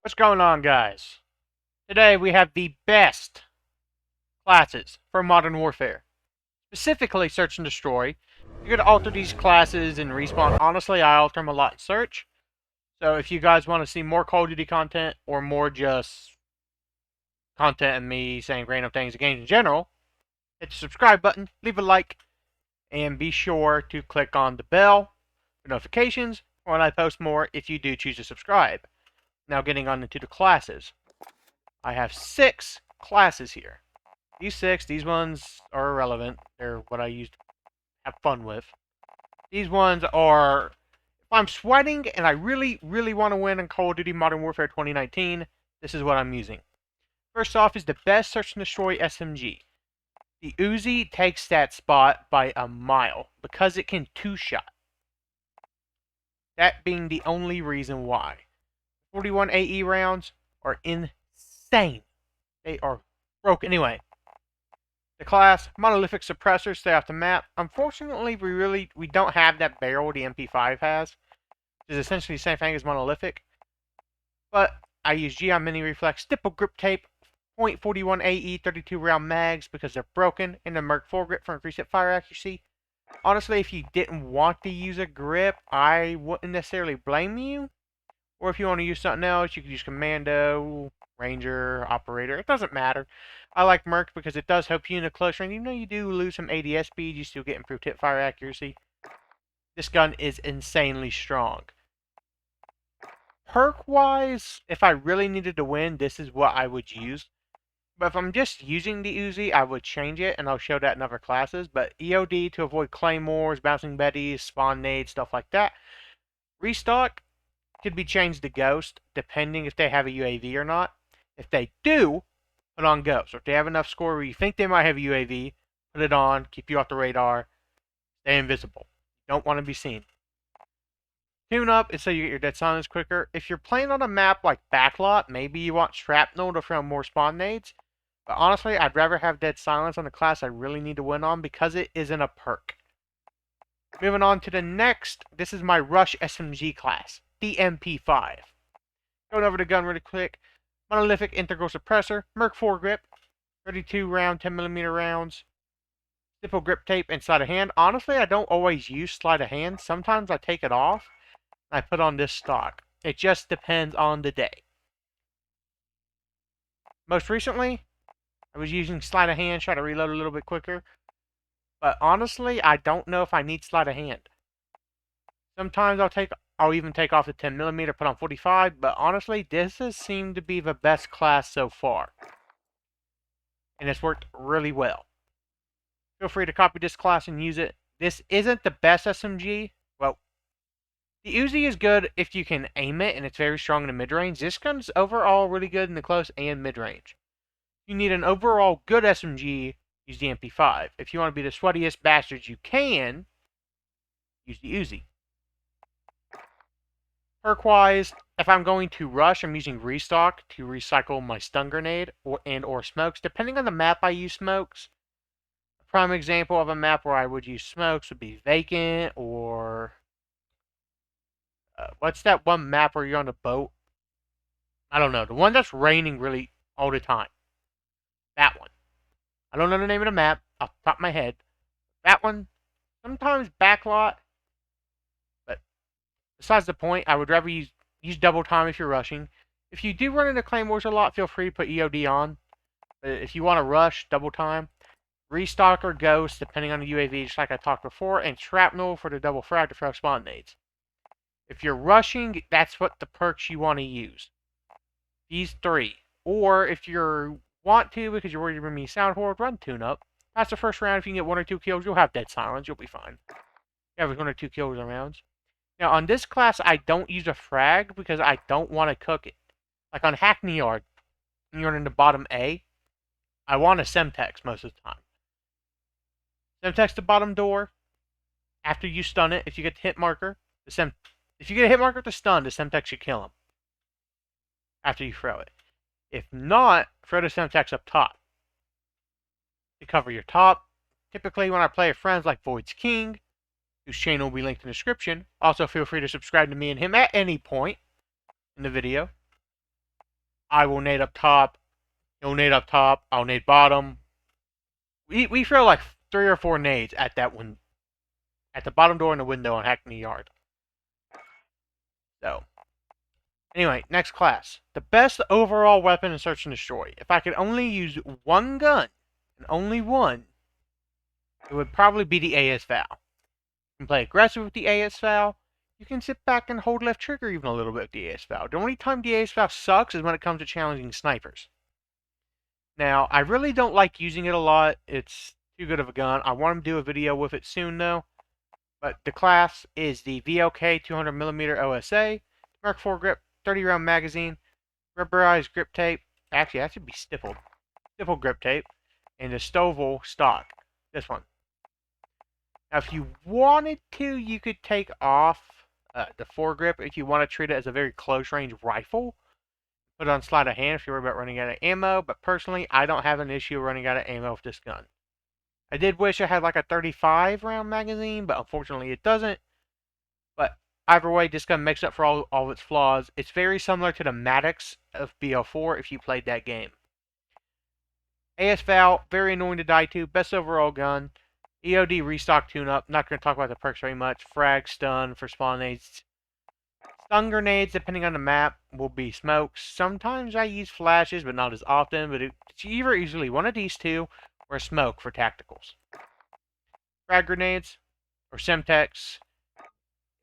What's going on, guys? Today we have the best classes for Modern Warfare. Specifically, Search and Destroy. You're going to alter these classes in Respawn. Honestly, I alter them a lot in Search. So if you guys want to see more Call of Duty content, or more just content and me saying random things in games in general, hit the subscribe button, leave a like, and be sure to click on the bell for notifications when I post more if you do choose to subscribe. Now getting on into the classes. I have 6 classes here. These ones are irrelevant. They're what I used to have fun with. These ones are, if I'm sweating and I really, really want to win in Call of Duty Modern Warfare 2019, this is what I'm using. First off is the best Search and Destroy SMG. The Uzi takes that spot by a mile because it can 2-shot. That being the only reason why. 41 AE rounds are insane. They are broke. Anyway, the class, monolithic suppressors stay off the map. Unfortunately, we don't have that barrel the MP5 has, which is essentially the same thing as monolithic. But I use GI Mini Reflex, stipple grip tape, .41 AE 32 round mags because they're broken, and the Merc foregrip for increased fire accuracy. Honestly, if you didn't want to use a grip, I wouldn't necessarily blame you. Or if you want to use something else, you could use Commando, Ranger, Operator. It doesn't matter. I like Merc because it does help you in the close range. Even though you do lose some ADS speed, you still get improved hip fire accuracy. This gun is insanely strong. Perk-wise, if I really needed to win, this is what I would use. But if I'm just using the Uzi, I would change it, and I'll show that in other classes. But EOD to avoid claymores, bouncing betties, spawn nades, stuff like that. Restock could be changed to Ghost, depending if they have a UAV or not. If they do, put on Ghost. Or if they have enough score where you think they might have a UAV, put it on, keep you off the radar, stay invisible. Don't want to be seen. Tune up is so you get your dead silence quicker. If you're playing on a map like Backlot, maybe you want Shrapnel to throw more spawn nades. But honestly, I'd rather have dead silence on the class I really need to win on because it isn't a perk. Moving on to the next, this is my Rush SMG class, the MP5. Going over the gun really quick. Monolithic integral suppressor, Merc foregrip, 32 round 10mm rounds, stipple grip tape, and sleight of hand. Honestly, I don't always use sleight of hand. Sometimes I take it off and I put on this stock. It just depends on the day. Most recently, I was using sleight of hand, try to reload a little bit quicker. But honestly, I don't know if I need sleight of hand. Sometimes I'll even take off the 10mm, put on 45, but honestly, this has seemed to be the best class so far. And it's worked really well. Feel free to copy this class and use it. This isn't the best SMG. Well, the Uzi is good if you can aim it, and it's very strong in the mid-range. This gun's overall really good in the close and mid-range. If you need an overall good SMG, use the MP5. If you want to be the sweatiest bastards you can, use the Uzi. Perk-wise, if I'm going to rush, I'm using restock to recycle my stun grenade or smokes. Depending on the map I use smokes. A prime example of a map where I would use smokes would be Vacant or... what's that one map where you're on a boat? I don't know. The one that's raining really all the time. That one. I don't know the name of the map off the top of my head. That one. Sometimes Backlot. But besides the point, I would rather use double time if you're rushing. If you do run into claymores a lot, feel free to put EOD on. But if you want to rush, double time. Restock or Ghost, depending on the UAV, just like I talked before. And Shrapnel for the double frag to throw spawn nades. If you're rushing, that's what the perks you want to use. These 3. Or if you want to, because you're worried you're going to be sound horde, run tune up. That's the first round. If you can get 1 or 2 kills, you'll have dead silence. You'll be fine. You have 1 or 2 kills in rounds. Now, on this class, I don't use a frag because I don't want to cook it. Like on Hackney Yard, when you're in the bottom A, I want a Semtex most of the time. Semtex the bottom door. After you stun it, if you get the hit marker, if you get a hit marker to stun, the Semtex should kill him. After you throw it. If not, throw the Semtex up top. To cover your top. Typically, when I play with friends like Void's King, whose channel will be linked in the description, also feel free to subscribe to me and him at any point in the video. I will nade up top. He'll nade up top. I'll nade bottom. We throw like 3 or 4 nades at that one, at the bottom door in the window on Hackney Yard. So, anyway, next class. The best overall weapon in Search and Destroy. If I could only use one gun, and only one, it would probably be the AS Val. You can play aggressive with the AS Val. You can sit back and hold left trigger even a little bit with the AS Val. The only time the AS Val sucks is when it comes to challenging snipers. Now, I really don't like using it a lot. It's too good of a gun. I want to do a video with it soon, though. But the class is the VLK 200mm OSA, Mark IV grip, 30-round magazine, rubberized grip tape. Actually, that should be stippled. Stippled grip tape. And the Stovall stock. This one. Now, if you wanted to, you could take off the foregrip if you want to treat it as a very close-range rifle. Put it on sleight of hand if you're worried about running out of ammo. But personally, I don't have an issue running out of ammo with this gun. I did wish it had like a 35-round magazine, but unfortunately it doesn't. But either way, this gun makes up for all of its flaws. It's very similar to the Maddox of BL4 if you played that game. AS Val, very annoying to die to. Best overall gun. EOD restock tune-up. Not going to talk about the perks very much. Frag, stun for spawn nades. Stun grenades, depending on the map, will be smokes. Sometimes I use flashes, but not as often. But it's either easily one of these two or smoke for tacticals. Frag grenades or Semtex.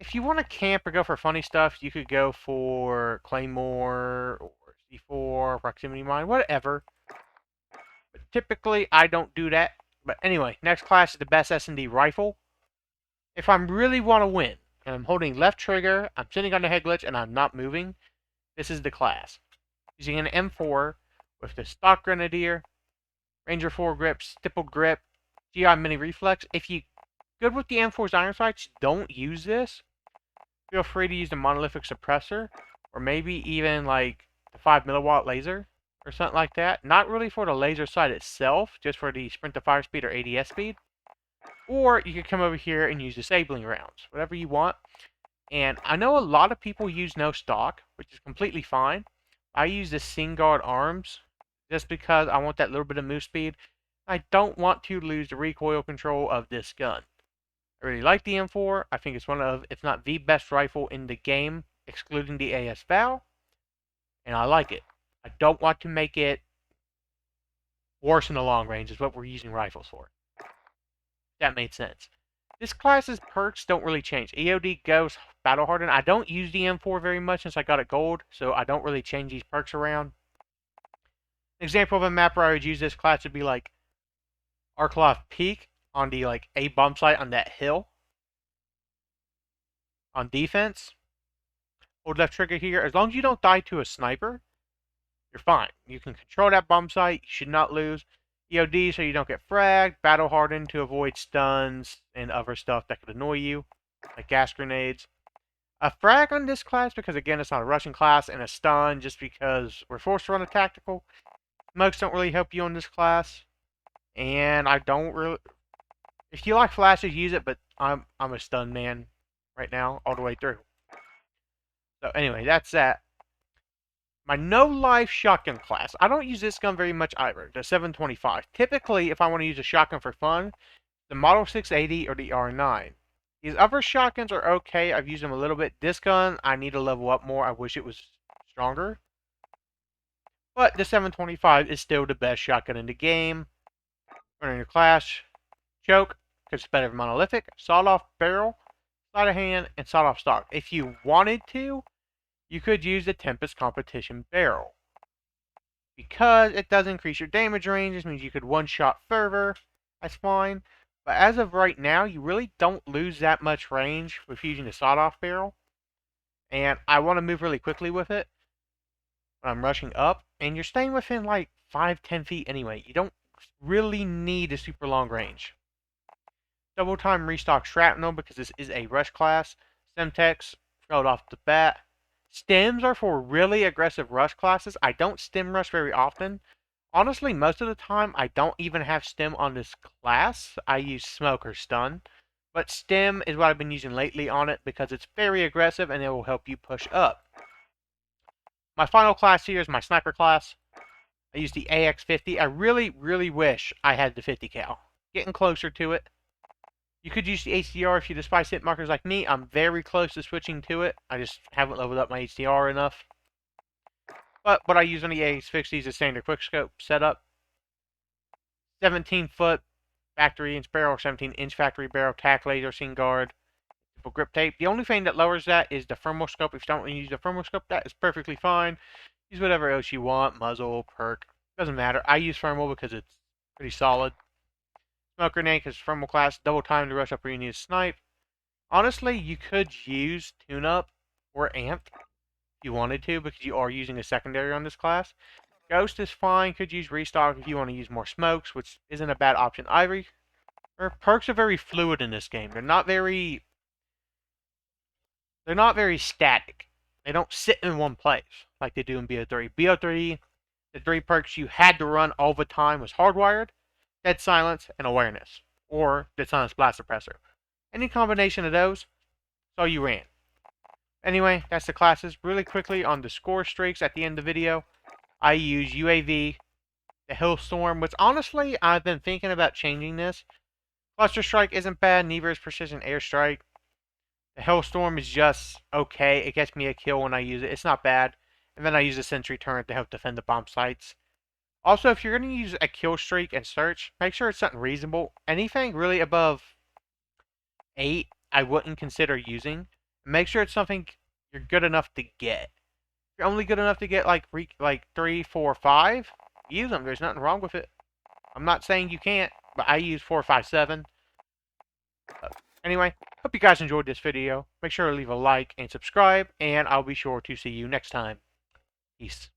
If you want to camp or go for funny stuff, you could go for Claymore or C4, Proximity Mine, whatever. But typically, I don't do that. But anyway, next class is the best Smd Rifle. If I really want to win, and I'm holding left trigger, I'm sitting on the head glitch, and I'm not moving, this is the class. Using an M4 with the stock Grenadier, Ranger 4 grip, stipple grip, GI mini reflex. If you good with the M4's iron sights, don't use this. Feel free to use the monolithic suppressor, or maybe even like the 5 milliwatt laser, or something like that. Not really for the laser sight itself, just for the sprint to fire speed or ADS speed. Or you could come over here and use disabling rounds, whatever you want. And I know a lot of people use no stock, which is completely fine. I use the Singard arms just because I want that little bit of move speed. I don't want to lose the recoil control of this gun. I really like the M4. I think it's one of, if not the best rifle in the game, excluding the AS Val. And I like it. I don't want to make it worse in the long range, is what we're using rifles for. That made sense. This class's perks don't really change. EOD goes battle hardened. I don't use the M4 very much since I got it gold, so I don't really change these perks around. An example of a map where I would use this class would be like Arkloff Peak on the like A bomb site on that hill. On defense, hold left trigger here. As long as you don't die to a sniper, you're fine. You can control that bomb site. You should not lose. EOD so you don't get fragged. Battle hardened to avoid stuns and other stuff that could annoy you, like gas grenades. A frag on this class because again it's not a Russian class, and a stun just because we're forced to run a tactical. Smokes don't really help you on this class, and I don't really. If you like flashes, use it, but I'm a stun man right now all the way through. So anyway, that's that. My no-life shotgun class. I don't use this gun very much either, the 725. Typically, if I want to use a shotgun for fun, the Model 680 or the R9. These other shotguns are okay. I've used them a little bit. This gun, I need to level up more. I wish it was stronger. But the 725 is still the best shotgun in the game. Running your class. Choke, because it's better than monolithic. Sawed-off barrel, sleight of hand, and sawed-off stock. If you wanted to, you could use the Tempest Competition Barrel. Because it does increase your damage range, this means you could one-shot further. That's fine. But as of right now, you really don't lose that much range with using the sawed-off barrel. And I want to move really quickly with it when I'm rushing up. And you're staying within like 5-10 feet anyway. You don't really need a super long range. Double time restock shrapnel because this is a rush class. Semtex, throw it off the bat. Stems are for really aggressive rush classes. I don't stem rush very often. Honestly, most of the time, I don't even have stem on this class. I use smoke or stun. But stem is what I've been using lately on it because it's very aggressive and it will help you push up. My final class here is my sniper class. I use the AX50. I really, really wish I had the 50 cal. Getting closer to it. You could use the HDR if you despise hit markers like me. I'm very close to switching to it. I just haven't leveled up my HDR enough. But what I use on the AX50 is a standard quickscope setup. 17-foot factory inch barrel, 17-inch factory barrel, tack laser, scene guard, grip tape. The only thing that lowers that is the thermal scope. If you don't want to use the thermal scope, that is perfectly fine. Use whatever else you want, muzzle, perk, doesn't matter. I use thermal because it's pretty solid. Smoke grenade because thermal class, double time to rush up where you need to snipe. Honestly, you could use tune-up or amp if you wanted to because you are using a secondary on this class. Ghost is fine, could use restock if you want to use more smokes, which isn't a bad option either. Perks are very fluid in this game. They're not very static. They don't sit in one place like they do in BO3. BO3, the 3 perks you had to run all the time was Hardwired, Dead Silence, and Awareness. Or Dead Silence Blast Suppressor. Any combination of those, that's all you ran. Anyway, that's the classes. Really quickly on the score streaks at the end of the video, I use UAV, the Hillstorm, which honestly, I've been thinking about changing this. Cluster Strike isn't bad, neither is Precision Airstrike. The Hellstorm is just okay. It gets me a kill when I use it. It's not bad. And then I use a Sentry Turret to help defend the bomb sites. Also, if you're going to use a kill streak and search, make sure it's something reasonable. Anything really above 8, I wouldn't consider using. Make sure it's something you're good enough to get. If you're only good enough to get like 3, 4, 5, use them. There's nothing wrong with it. I'm not saying you can't, but I use 4, 5, 7. Anyway, hope you guys enjoyed this video. Make sure to leave a like and subscribe, and I'll be sure to see you next time. Peace.